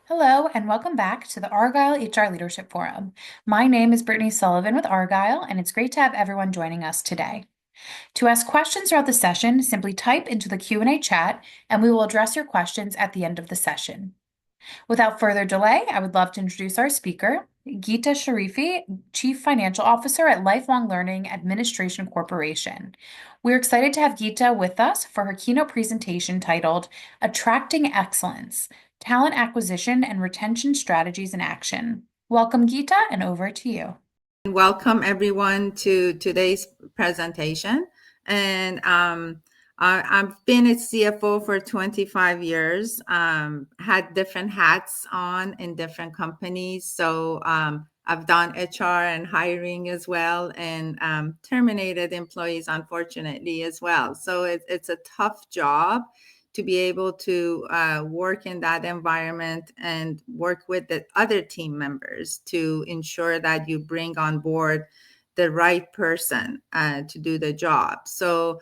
Hello, and welcome back to the Argyle HR Leadership Forum. My name is Brittany Sullivan with Argyle, and it's great to have everyone joining us today. To ask questions throughout the session, simply type into the Q&A chat, and we will address your questions at the end of the session. Without further delay, I would love to introduce our speaker, Geeta Sharifi, Chief Financial Officer at Lifelong Learning Administration Corporation. We're excited to have Geeta with us for her keynote presentation titled Attracting Excellence, Talent Acquisition and Retention Strategies in Action. Welcome, Geeta, and over to you. Welcome everyone to today's presentation. And I've been a CFO for 25 years, had different hats on in different companies. So I've done HR and hiring as well, and terminated employees, unfortunately, as well. So it's a tough job to be able to work in that environment and work with the other team members to ensure that you bring on board the right person to do the job. So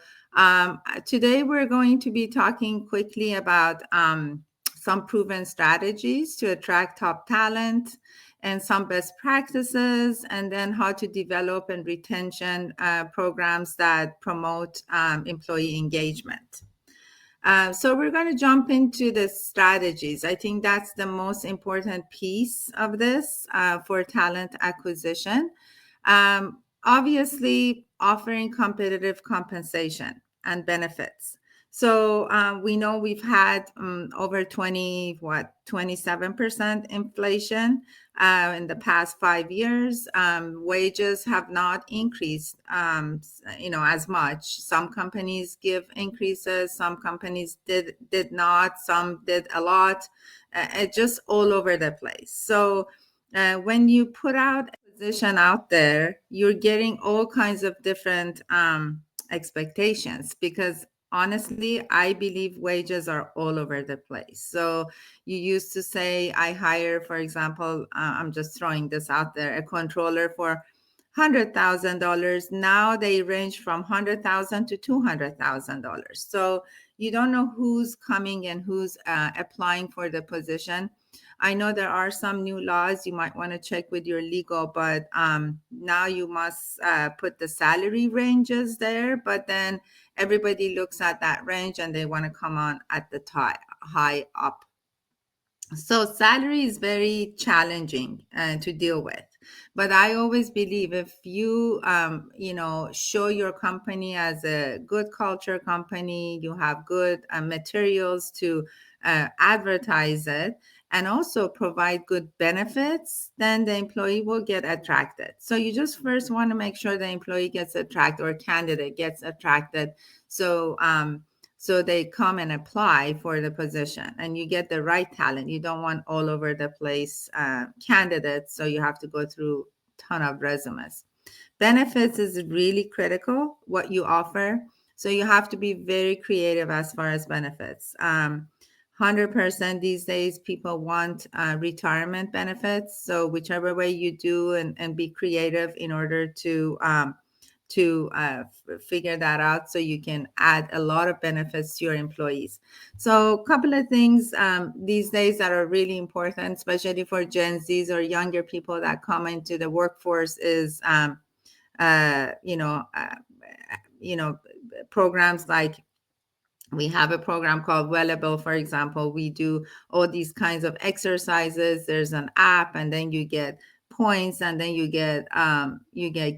today we're going to be talking quickly about some proven strategies to attract top talent and some best practices, and then how to develop and retention programs that promote employee engagement. So we're going to jump into the strategies. I think that's the most important piece of this for talent acquisition. Obviously, offering competitive compensation and benefits. So we know we've had over 27% inflation in the past 5 years. Wages have not increased, as much. Some companies give increases, some companies did not, some did a lot. It's just all over the place. So when you put out a position out there, you're getting all kinds of different expectations, because honestly, I believe wages are all over the place. So you used to say, I hire, for example, I'm just throwing this out there, a controller for $100,000. Now they range from $100,000 to $200,000. So you don't know who's coming and who's applying for the position. I know there are some new laws. You might want to check with your legal, but now you must put the salary ranges there. But then everybody looks at that range and they want to come on at the high up. So salary is very challenging to deal with. But I always believe if you, show your company as a good culture company, you have good materials to advertise it, and also provide good benefits, then the employee will get attracted. So you just first want to make sure the employee gets attracted, or candidate gets attracted. So they come and apply for the position, and you get the right talent. You don't want all over the place candidates, so you have to go through a ton of resumes. Benefits is really critical, what you offer. So you have to be very creative as far as benefits. 100% these days, people want retirement benefits. So whichever way you do, and be creative in order to figure that out, so you can add a lot of benefits to your employees. So a couple of things these days that are really important, especially for Gen Zs or younger people that come into the workforce, is programs like, we have a program called Wellable, for example. We do all these kinds of exercises. There's an app, and then you get points, and then you get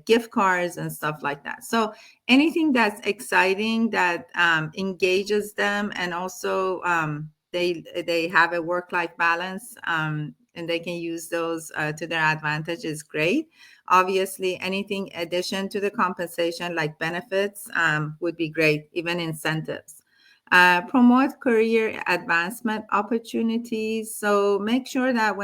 gift cards and stuff like that. So anything that's exciting, that engages them, and also they have a work-life balance, and they can use those to their advantage, is great. Obviously, anything addition to the compensation, like benefits, would be great, even incentives. Promote career advancement opportunities. So make sure that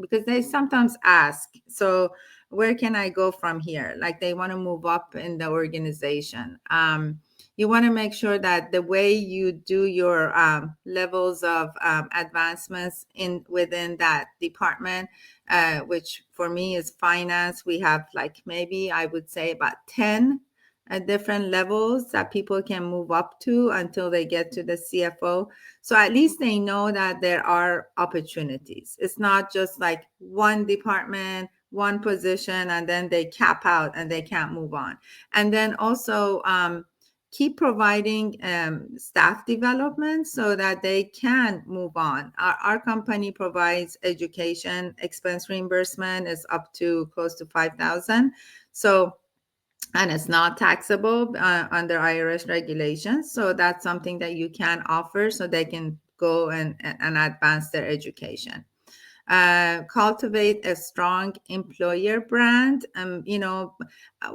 because they sometimes ask, so where can I go from here? Like, they want to move up in the organization. You want to make sure that the way you do your levels of advancements within that department, which for me is finance, we have, like, maybe I would say about 10 at different levels that people can move up to until they get to the CFO. So at least they know that there are opportunities. It's not just like one department, one position, and then they cap out and they can't move on. And then also keep providing staff development so that they can move on. Our company provides education expense reimbursement is up to close to 5,000. So and it's not taxable under IRS regulations. So that's something that you can offer so they can go and advance their education. Cultivate a strong employer brand.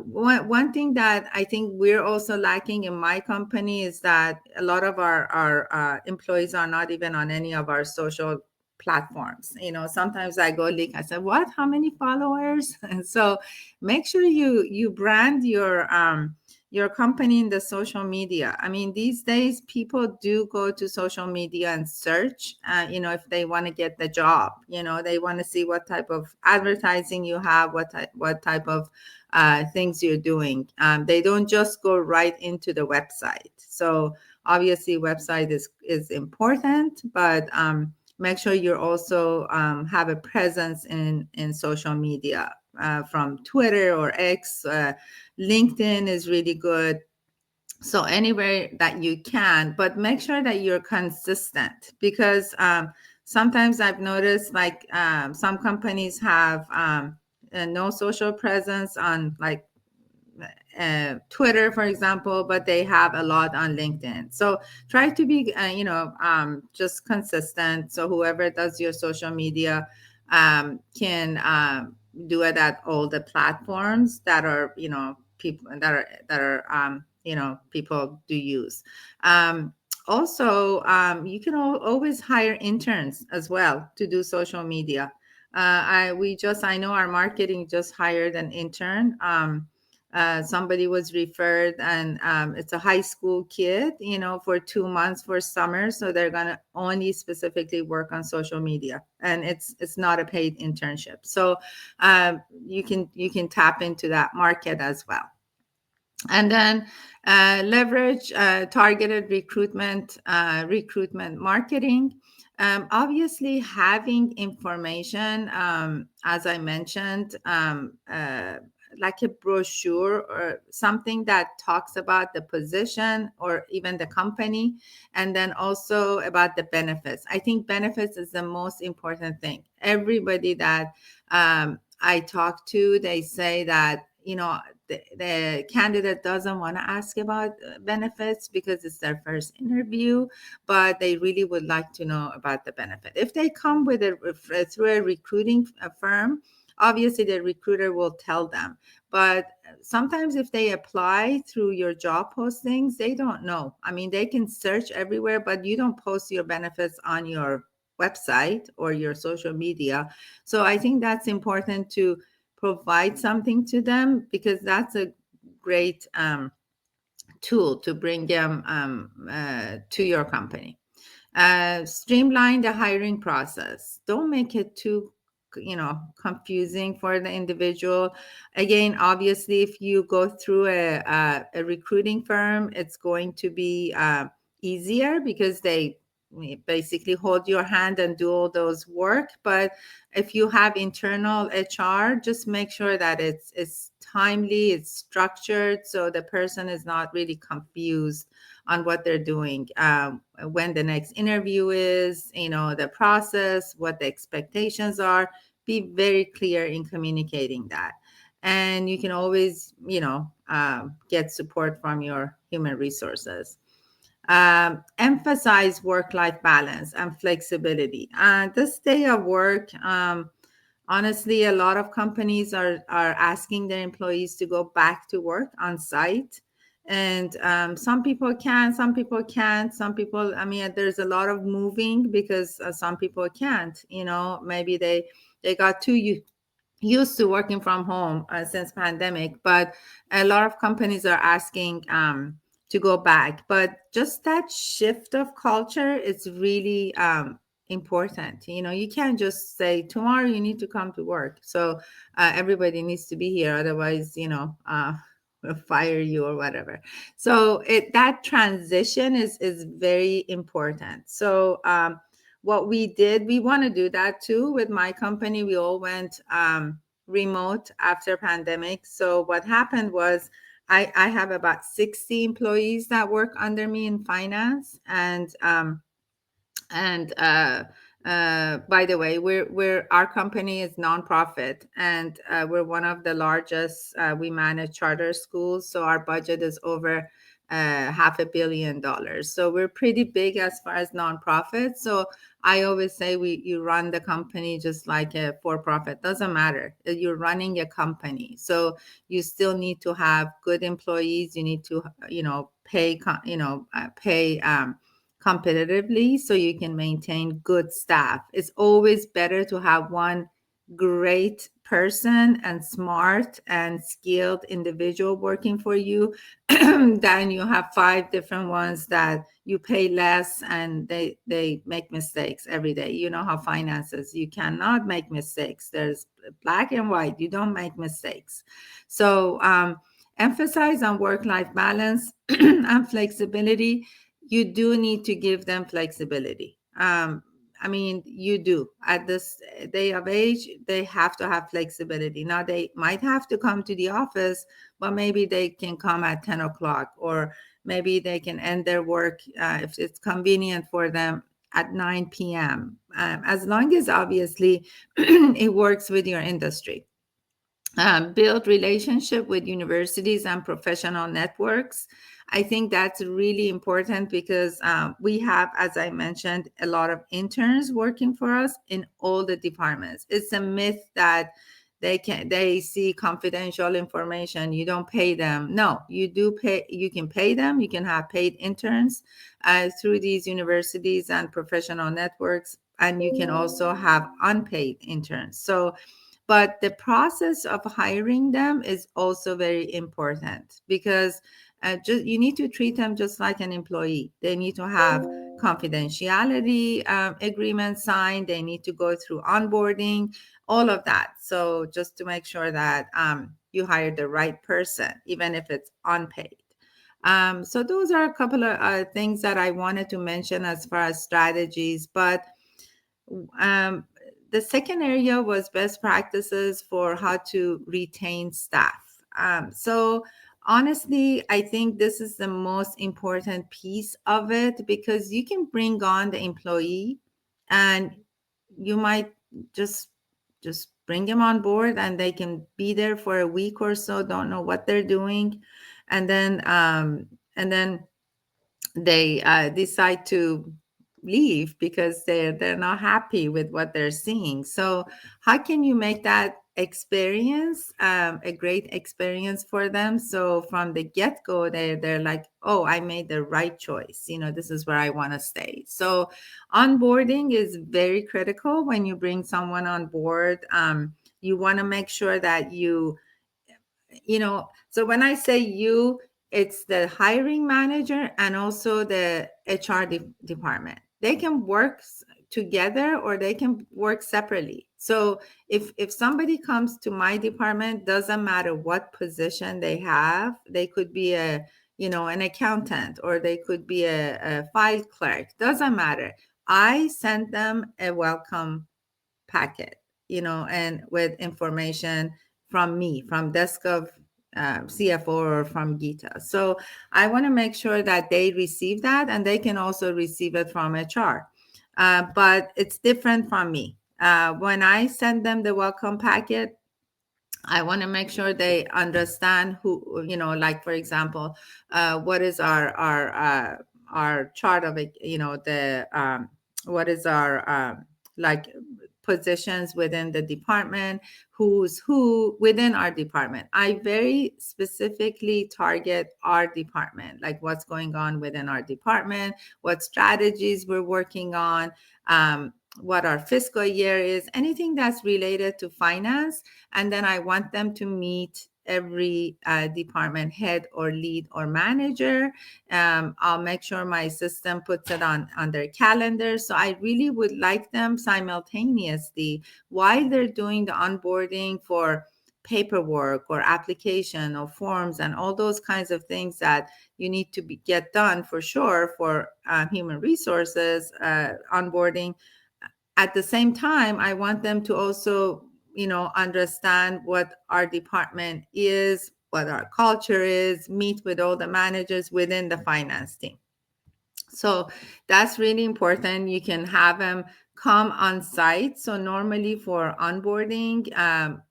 One thing that I think we're also lacking in my company is that a lot of our employees are not even on any of our social platforms. Sometimes I go leak, I said, what, how many followers? And so make sure you brand your company in the social media. I mean, these days people do go to social media and search, if they want to get the job, they want to see what type of advertising you have, what type of things you're doing. They don't just go right into the website. So obviously website is important, but make sure you also have a presence in social media. From Twitter or X, LinkedIn is really good. So anywhere that you can, but make sure that you're consistent, because sometimes I've noticed like some companies have no social presence on like Twitter, for example, but they have a lot on LinkedIn. So try to be, just consistent. So whoever does your social media can do it at all the platforms that are, people people do use. Also, you can always hire interns as well to do social media. I know our marketing just hired an intern. Somebody was referred, and it's a high school kid, for 2 months for summer. So they're going to only specifically work on social media, and it's not a paid internship. So you can tap into that market as well. And then leverage targeted recruitment marketing. Obviously, having information, as I mentioned, like a brochure or something that talks about the position or even the company, and then also about the benefits. I think benefits is the most important thing. Everybody that I talk to, they say that, the candidate doesn't want to ask about benefits because it's their first interview, but they really would like to know about the benefit. If they come through a recruiting firm, obviously the recruiter will tell them. But sometimes if they apply through your job postings, they don't know. I mean, they can search everywhere, but you don't post your benefits on your website or your social media. So I think that's important to provide something to them, because that's a great tool to bring them to your company. Streamline the hiring process. Don't make it too confusing for the individual. Again, obviously, if you go through a recruiting firm, it's going to be easier because they basically hold your hand and do all those work. But if you have internal HR, just make sure that it's timely, it's structured, so the person is not really confused on what they're doing, when the next interview is, the process, what the expectations are. Be very clear in communicating that. And you can always, get support from your human resources. Emphasize work-life balance and flexibility. This day of work, honestly, a lot of companies are asking their employees to go back to work on site. And some people can, some people can't. Some people, I mean, there's a lot of moving because some people can't. Maybe they got too used to working from home since pandemic. But a lot of companies are asking to go back. But just that shift of culture is really important. You can't just say tomorrow you need to come to work. So everybody needs to be here. Otherwise, fire you or whatever. So that transition is very important. So what we did, we want to do that too with my company. We all went remote after pandemic. So what happened was I have about 60 employees that work under me in finance, and by the way, we're our company is nonprofit, and we're one of the largest. We manage charter schools, so our budget is over $500 million. So we're pretty big as far as nonprofit. So I always say you run the company just like a for-profit. Doesn't matter. You're running a company, so you still need to have good employees. You need to pay competitively so you can maintain good staff. It's always better to have one great person and smart and skilled individual working for you than you have five different ones that you pay less and they make mistakes every day. You know how finances, you cannot make mistakes. There's black and white. You don't make mistakes. So emphasize on work-life balance and flexibility. You do need to give them flexibility. I mean, you do. At this day of age, they have to have flexibility. Now, they might have to come to the office, but maybe they can come at 10 o'clock, or maybe they can end their work if it's convenient for them at 9 p.m. As long as obviously it works with your industry. Build relationship with universities and professional networks. I think that's really important because we have, as I mentioned, a lot of interns working for us in all the departments. It's a myth that they see confidential information, you don't pay them. No, you do pay. You can pay them. You can have paid interns through these universities and professional networks, and you can also have unpaid interns. So but the process of hiring them is also very important because just you need to treat them just like an employee. They need to have confidentiality agreements signed. They need to go through onboarding, all of that. So just to make sure that you hire the right person, even if it's unpaid. So those are a couple of things that I wanted to mention as far as strategies. But um, the second area was best practices for how to retain staff. So honestly, I think this is the most important piece of it because you can bring on the employee and you might just just bring them on board and they can be there for a week or so, don't know what they're doing, and then they decide to leave because they're not happy with what they're seeing. So how can you make that experience a great experience for them, so from the get-go they're like, oh, I made the right choice, this is where I want to stay. So onboarding is very critical. When you bring someone on board, you want to make sure that so when I say you, it's the hiring manager and also the HR department. They can work together or they can work separately. So if somebody comes to my department, doesn't matter what position they have, they could be an accountant, or they could be a file clerk, doesn't matter. I send them a welcome packet, and with information from me, from desk of CFO, or from Gita. So I want to make sure that they receive that, and they can also receive it from HR. But it's different from me. When I send them the welcome packet, I want to make sure they understand who, like for example, what is our chart of it, the what is our like positions within the department, who's who within our department. I very specifically target our department, like what's going on within our department, what strategies we're working on, what our fiscal year is, anything that's related to finance. And then I want them to meet every department head or lead or manager. I'll make sure my system puts it on their calendar. So I really would like them simultaneously, while they're doing the onboarding for paperwork or application or forms and all those kinds of things that you need to get done for sure for human resources onboarding. At the same time, I want them to also, understand what our department is, what our culture is, meet with all the managers within the finance team. So that's really important. You can have them come on site. So normally for onboarding,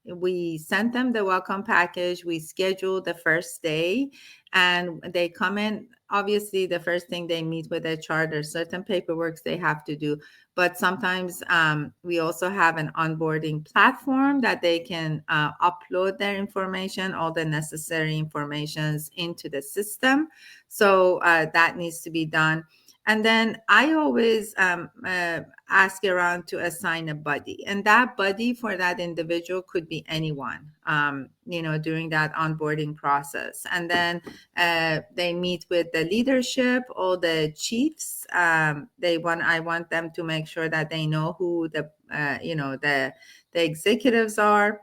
we send them the welcome package. We schedule the first day and they come in. Obviously, the first thing they meet with HR, there's certain paperwork they have to do. But sometimes we also have an onboarding platform that they can upload their information, all the necessary informations into the system. So that needs to be done. And then I always ask around to assign a buddy. And that buddy for that individual could be anyone, during that onboarding process. And then they meet with the leadership, all the chiefs. I want them to make sure that they know who the executives are.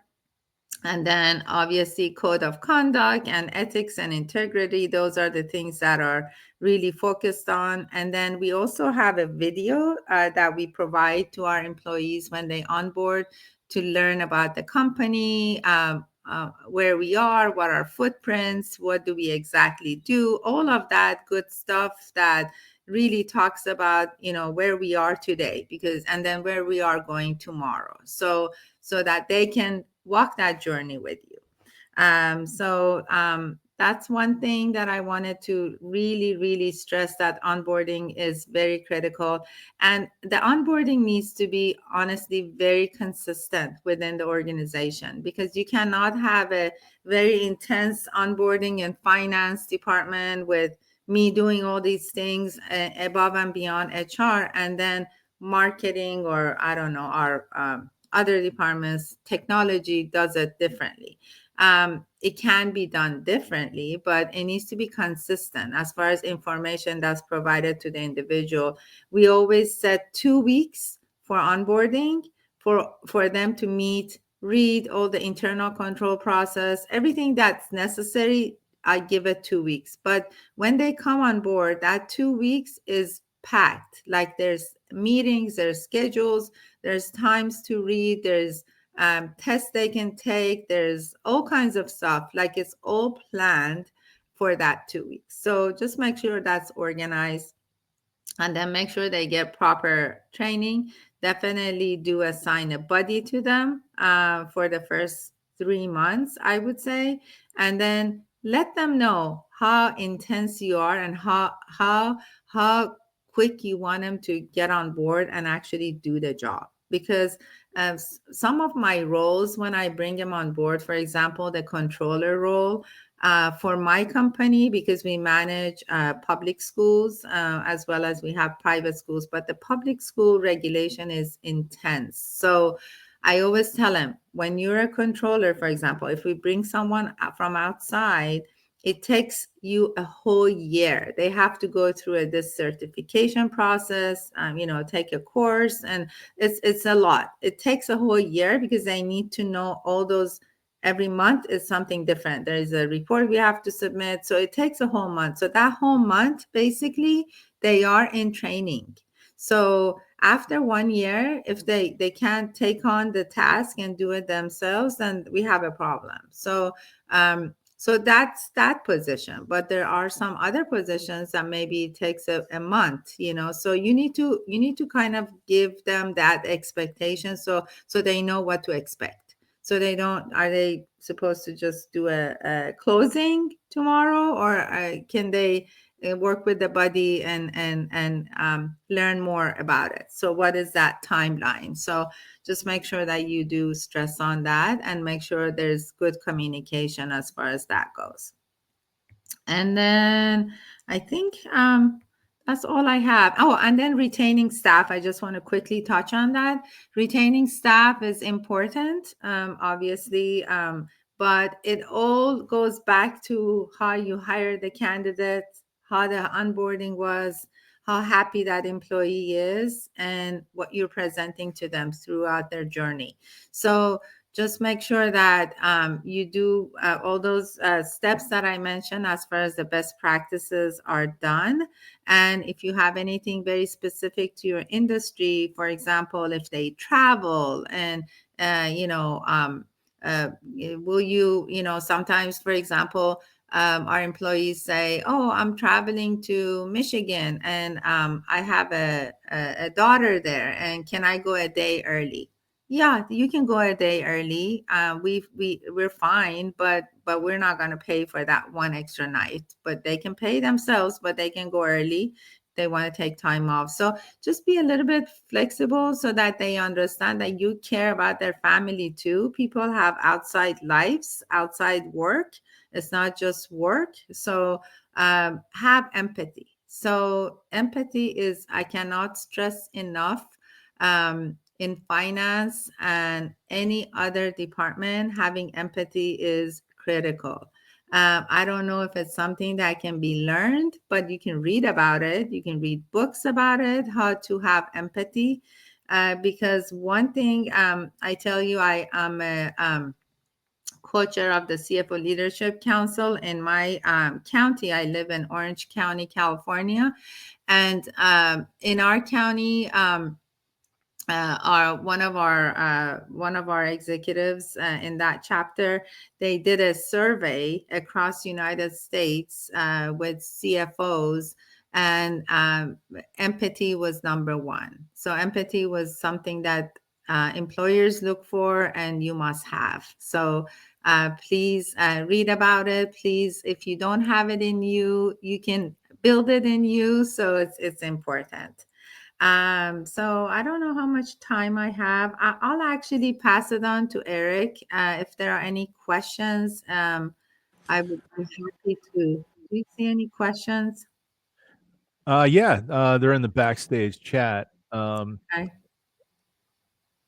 And then obviously code of conduct and ethics and integrity. Those are the things that are really focused on. And then we also have a video that we provide to our employees when they onboard to learn about the company, where we are, what our footprints, what do we exactly do, all of that good stuff that really talks about, where we are today, and then where we are going tomorrow. So that they can walk that journey with you. That's one thing that I wanted to really, really stress, that onboarding is very critical. And the onboarding needs to be honestly very consistent within the organization, because you cannot have a very intense onboarding in finance department with me doing all these things above and beyond HR, and then marketing or I don't know, our other departments, technology does it differently. It can be done differently, but it needs to be consistent as far as information that's provided to the individual. We always set 2 weeks for onboarding for them to meet, read all the internal control process, everything that's necessary. I give it 2 weeks. But when they come on board, that 2 weeks is packed. Like there's meetings, there's schedules, there's times to read, there's tests they can take, there's all kinds of stuff. Like it's all planned for that 2 weeks. So just make sure that's organized, and then make sure they get proper training. Definitely do assign a buddy to them for the first 3 months, I would say, and then let them know how intense you are and how quick you want them to get on board and actually do the job. Because some of my roles when I bring them on board, for example, the controller role, for my company, because we manage public schools as well as we have private schools, but the public school regulation is intense. So I always tell them, when you're a controller, for example, if we bring someone from outside, it takes you a whole year. They have to go through this certification process, take a course, and it's a lot. It takes a whole year because they need to know all those. Every month is something different. There is a report we have to submit. So it takes a whole month. So that whole month, basically, they are in training. So after 1 year, if they can't take on the task and do it themselves, then we have a problem. So that's that position. But there are some other positions that maybe takes a month, so you need to kind of give them that expectation so they know what to expect. So are they supposed to just do a closing tomorrow, or can they work with the buddy and learn more about it? So what is that timeline? So just make sure that you do stress on that and make sure there's good communication as far as that goes. And then I think that's all I have. Oh, and then retaining staff. I just want to quickly touch on that. Retaining staff is important, obviously, but it all goes back to how you hire the candidates, how the onboarding was, how happy that employee is, and what you're presenting to them throughout their journey. So just make sure that you do all those steps that I mentioned as far as the best practices are done. And if you have anything very specific to your industry, for example, if they travel and, will you, sometimes, for example, our employees say, "Oh, I'm traveling to Michigan and I have a daughter there, and can I go a day early?" Yeah, you can go a day early. We're fine, but we're not going to pay for that one extra night. But they can pay themselves, but they can go early. They want to take time off. So just be a little bit flexible so that they understand that you care about their family too. People have outside lives, outside work. It's not just work. So have empathy. So empathy is, I cannot stress enough. In finance and any other department, having empathy is critical. I don't know if it's something that can be learned, but you can read about it. You can read books about it, how to have empathy. Because one thing I tell you, I am a co-chair of the CFO Leadership Council in my county. I live in Orange County, California. And in our county, one of our executives in that chapter, they did a survey across United States with CFOs, and empathy was number one. So empathy was something that employers look for and you must have. So please read about it. Please, if you don't have it in you, you can build it in you. So it's important. So I don't know how much time I have. I'll actually pass it on to Eric. If there are any questions, I'm happy to. Do you see any questions? Yeah, they're in the backstage chat. Okay.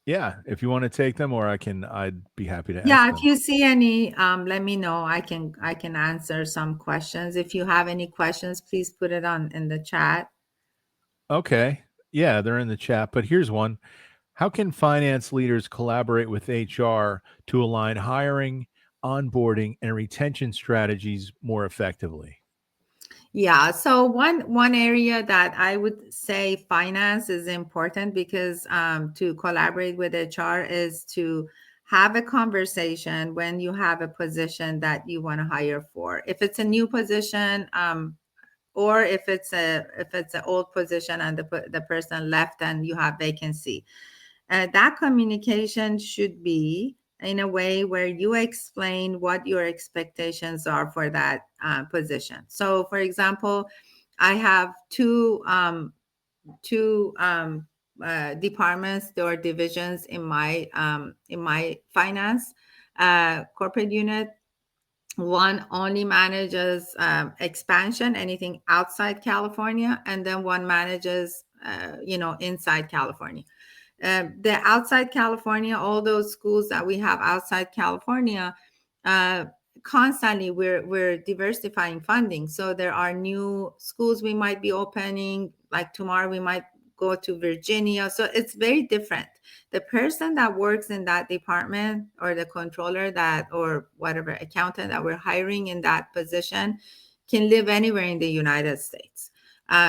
Yeah, if you want to take them, or I'd be happy to ask Yeah, if them. you see any, let me know. I can answer some questions. If you have any questions, please put it on in the chat. Okay. Yeah, they're in the chat, but here's one. How can finance leaders collaborate with HR to align hiring, onboarding, and retention strategies more effectively? Yeah, so one area that I would say finance is important, because to collaborate with HR is to have a conversation when you have a position that you want to hire for. If it's a new position, or if it's an old position and the person left and you have vacancy, that communication should be in a way where you explain what your expectations are for that position. So, for example, I have two departments or divisions in my finance corporate unit. One only manages expansion, anything outside California, and then one manages inside California. The outside California, all those schools that we have outside California, uh, constantly we're diversifying funding. So there are new schools we might be opening. Like tomorrow, we might go to Virginia. So it's very different. The person that works in that department, or the controller or whatever accountant that we're hiring in that position, can live anywhere in the United States.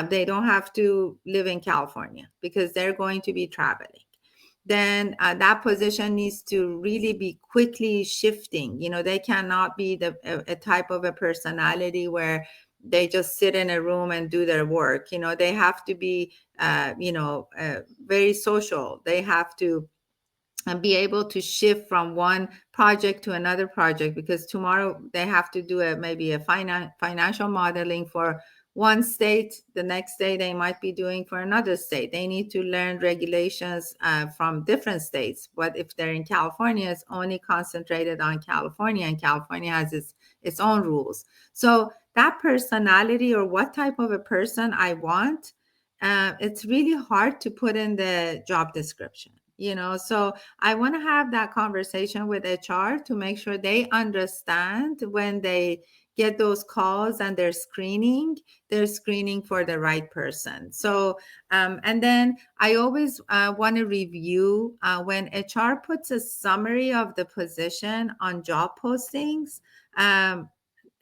They don't have to live in California because they're going to be traveling. Then that position needs to really be quickly shifting. They cannot be a type of a personality where they just sit in a room and do their work. They have to be, very social. They have to and be able to shift from one project to another project, because tomorrow they have to do maybe a financial modeling for one state. The next day they might be doing for another state. They need to learn regulations from different states. But if they're in California, it's only concentrated on California, and California has its own rules. So that personality, or what type of a person I want, it's really hard to put in the job description. So I want to have that conversation with HR to make sure they understand when they get those calls and they're screening for the right person. So and then I always want to review when HR puts a summary of the position on job postings.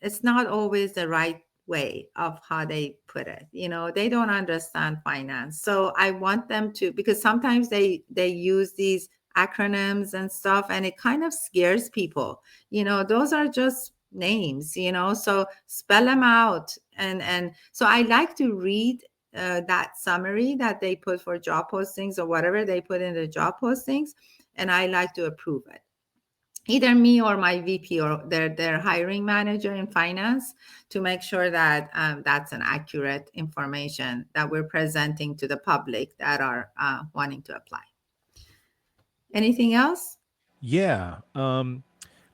It's not always the right way of how they put it. They don't understand finance. So I want them to, because sometimes they use these acronyms and stuff, and it kind of scares people. Those are just names, so spell them out. And so I like to read that summary that they put for job postings or whatever they put in the job postings, and I like to approve it, either me or my VP or their hiring manager in finance, to make sure that that's an accurate information that we're presenting to the public that are wanting to apply. Anything else? Yeah.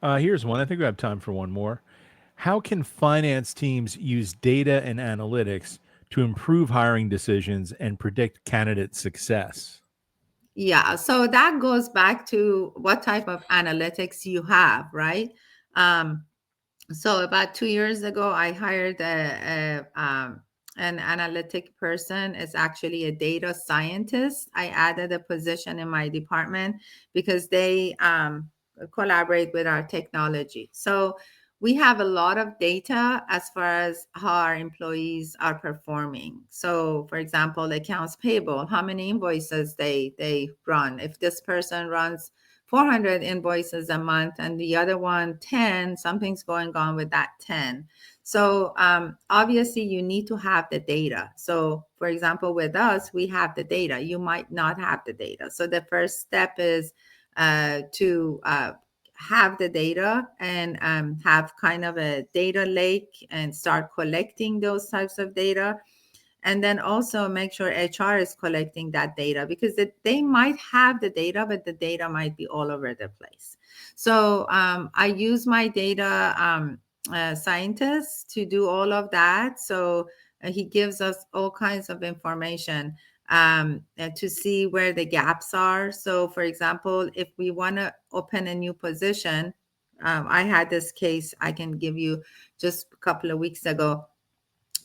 Here's one. I think we have time for one more. How can finance teams use data and analytics to improve hiring decisions and predict candidate success? Yeah, so that goes back to what type of analytics you have, right? So about 2 years ago, I hired an analytic person. It's actually a data scientist. I added a position in my department because they collaborate with our technology. So we have a lot of data as far as how our employees are performing. So for example, accounts payable, how many invoices they run. If this person runs 400 invoices a month and the other one 10, something's going on with that 10. So obviously you need to have the data. So for example, with us, we have the data. You might not have the data. So the first step is to have the data and have kind of a data lake and start collecting those types of data. And then also make sure HR is collecting that data, because they might have the data, but the data might be all over the place. So I use my data scientist to do all of that. So he gives us all kinds of information to see where the gaps are. So for example, if we want to open a new position, I had this case I can give you just a couple of weeks ago.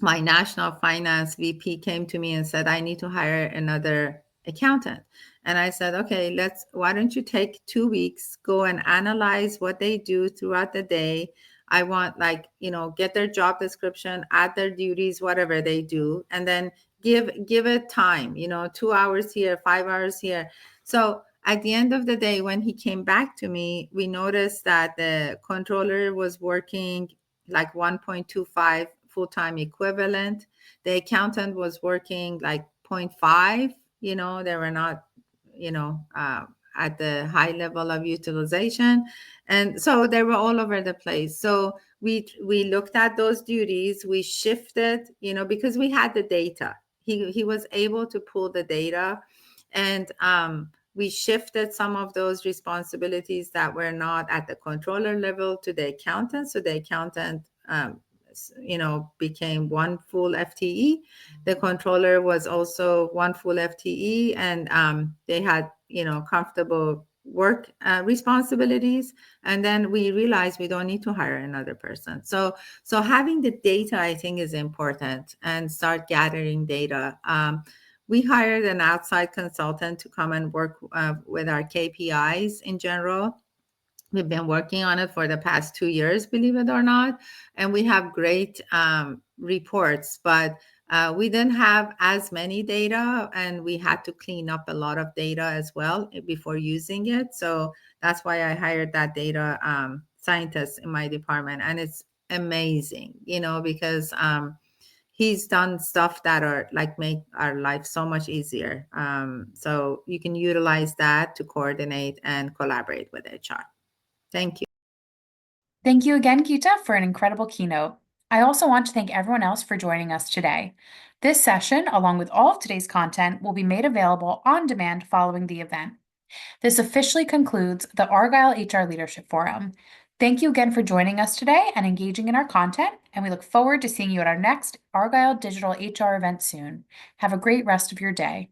My national finance VP came to me and said, I need to hire another accountant. And I said, okay, why don't you take 2 weeks, go and analyze what they do throughout the day. I want get their job description, add their duties, whatever they do, and then give it time, 2 hours here, 5 hours here. So at the end of the day, when he came back to me, we noticed that the controller was working like 1.25 full-time equivalent. The accountant was working like 0.5, they were not, at the high level of utilization. And so they were all over the place. So we looked at those duties, we shifted, because we had the data. He was able to pull the data, and we shifted some of those responsibilities that were not at the controller level to the accountant. So the accountant became one full FTE. The controller was also one full FTE, and they had, comfortable work responsibilities. And then we realized we don't need to hire another person. So having the data, I think, is important, and start gathering data. We hired an outside consultant to come and work with our KPIs in general. We've been working on it for the past 2 years, believe it or not, and we have great reports, but we didn't have as many data, and we had to clean up a lot of data as well before using it. So that's why I hired that data scientist in my department, and it's amazing, because he's done stuff that are make our life so much easier. So you can utilize that to coordinate and collaborate with HR. Thank you. Thank you again, Geeta, for an incredible keynote. I also want to thank everyone else for joining us today. This session, along with all of today's content, will be made available on demand following the event. This officially concludes the Argyle HR Leadership Forum. Thank you again for joining us today and engaging in our content, and we look forward to seeing you at our next Argyle Digital HR event soon. Have a great rest of your day.